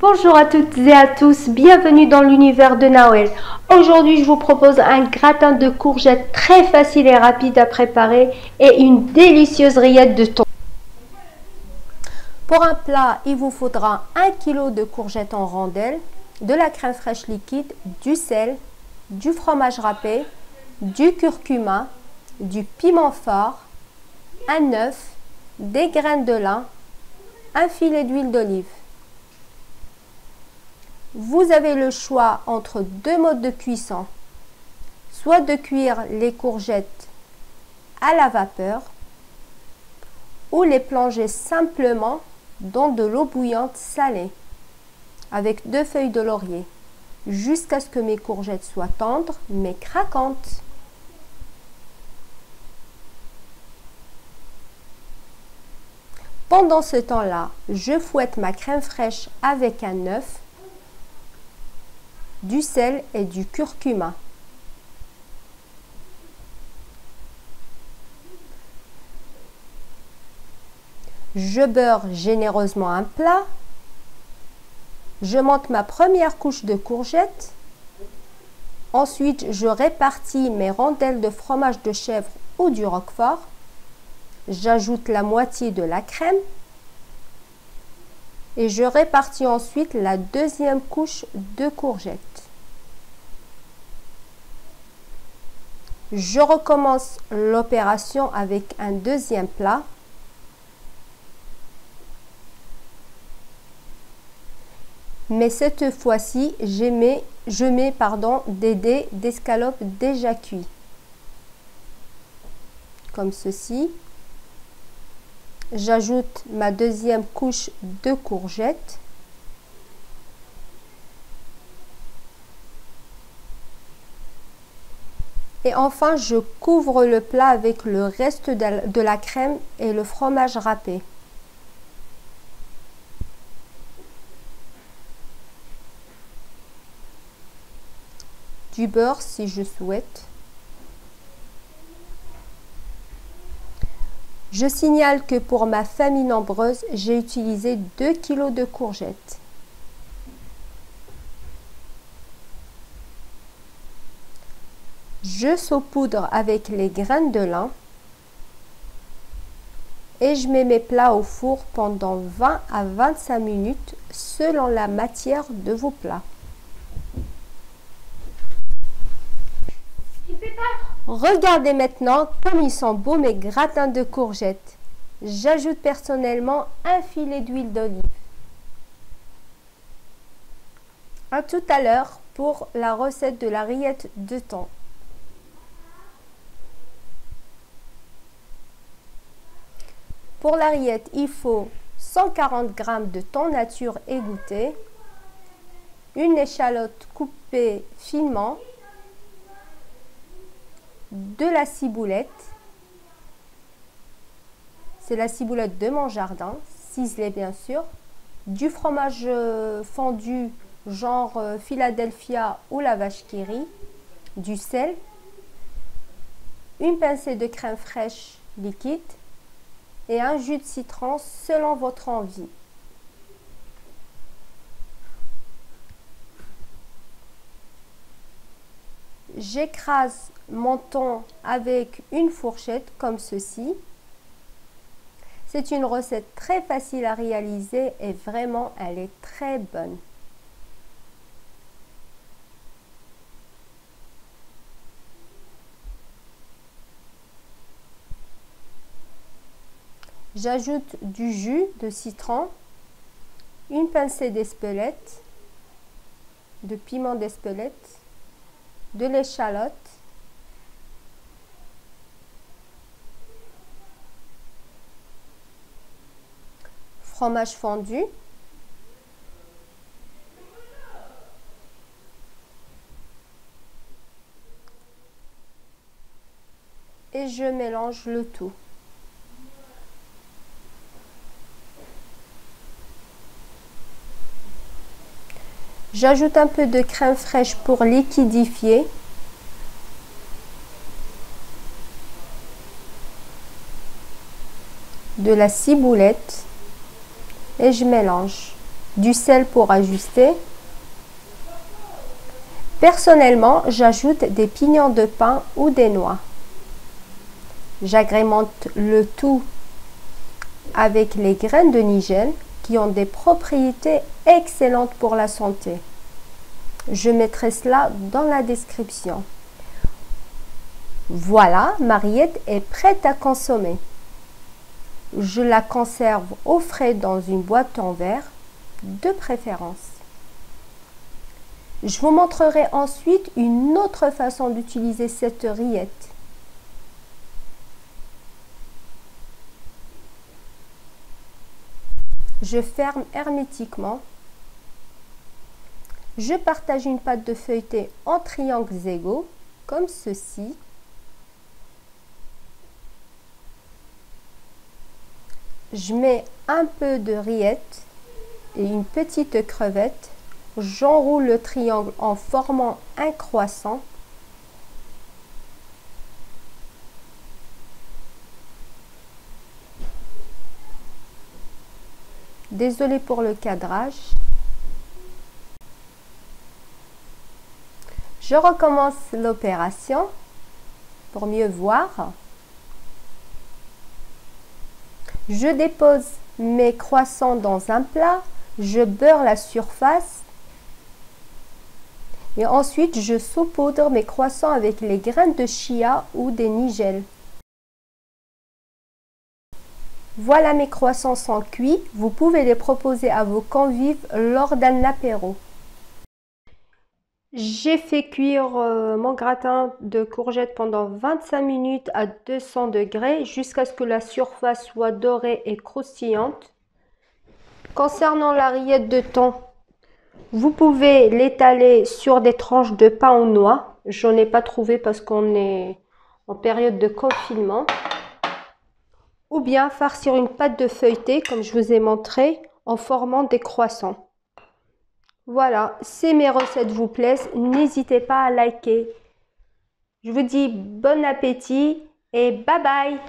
Bonjour à toutes et à tous, bienvenue dans l'univers de Nawel. Aujourd'hui, je vous propose un gratin de courgettes très facile et rapide à préparer et une délicieuse rillette de thon. Pour un plat, il vous faudra 1 kg de courgettes en rondelles, de la crème fraîche liquide, du sel, du fromage râpé, du curcuma, du piment fort, un œuf, des graines de lin, un filet d'huile d'olive. Vous avez le choix entre deux modes de cuisson, soit de cuire les courgettes à la vapeur ou les plonger simplement dans de l'eau bouillante salée avec 2 feuilles de laurier jusqu'à ce que mes courgettes soient tendres mais craquantes. Pendant ce temps-là, je fouette ma crème fraîche avec un œuf, du sel et du curcuma. Je beurre généreusement un plat. Je monte ma première couche de courgettes. Ensuite, je répartis mes rondelles de fromage de chèvre ou du roquefort. J'ajoute la moitié de la crème. Et je répartis ensuite la deuxième couche de courgettes. Je recommence l'opération avec un deuxième plat. Mais cette fois-ci, je mets des dés d'escalope déjà cuits. Comme ceci. J'ajoute ma deuxième couche de courgettes. Et enfin, je couvre le plat avec le reste de la crème et le fromage râpé. Du beurre si je souhaite. Je signale que pour ma famille nombreuse, j'ai utilisé 2 kg de courgettes. Je saupoudre avec les graines de lin et je mets mes plats au four pendant 20 à 25 minutes selon la matière de vos plats. Regardez maintenant comme ils sont beaux mes gratins de courgettes. J'ajoute personnellement un filet d'huile d'olive. À tout à l'heure pour la recette de la rillette de thon. Pour la rillette, il faut 140 g de thon nature égoutté, une échalote coupée finement, de la ciboulette, c'est la ciboulette de mon jardin, ciselée bien sûr, du fromage fondu genre Philadelphia ou la vache qui rit, du sel, une pincée de crème fraîche liquide et un jus de citron selon votre envie. J'écrase mon thon avec une fourchette comme ceci. C'est une recette très facile à réaliser et vraiment elle est très bonne. J'ajoute du jus de citron, une pincée d'espelette, de piment d'espelette, de l'échalote, fromage fondu, et je mélange le tout. J'ajoute un peu de crème fraîche pour liquidifier. De la ciboulette et je mélange. du sel pour ajuster. Personnellement, j'ajoute des pignons de pain ou des noix. J'agrémente le tout avec les graines de nigel qui ont des propriétés excellentes pour la santé. Je mettrai cela dans la description. Voilà, ma rillette est prête à consommer. Je la conserve au frais dans une boîte en verre, de préférence. Je vous montrerai ensuite une autre façon d'utiliser cette rillette. Je ferme hermétiquement. Je partage une pâte de feuilleté en triangles égaux, comme ceci. Je mets un peu de rillette et une petite crevette. J'enroule le triangle en formant un croissant. Désolée pour le cadrage. Je recommence l'opération pour mieux voir. Je dépose mes croissants dans un plat, je beurre la surface et ensuite je saupoudre mes croissants avec les graines de chia ou des nigel. Voilà, mes croissants sont cuits, vous pouvez les proposer à vos convives lors d'un apéro. J'ai fait cuire mon gratin de courgettes pendant 25 minutes à 200 degrés jusqu'à ce que la surface soit dorée et croustillante. Concernant la rillette de thon, vous pouvez l'étaler sur des tranches de pain aux noix. J'en ai pas trouvé parce qu'on est en période de confinement. Ou bien farcir une pâte de feuilleté comme je vous ai montré en formant des croissants. Voilà, si mes recettes vous plaisent, n'hésitez pas à liker. Je vous dis bon appétit et bye bye!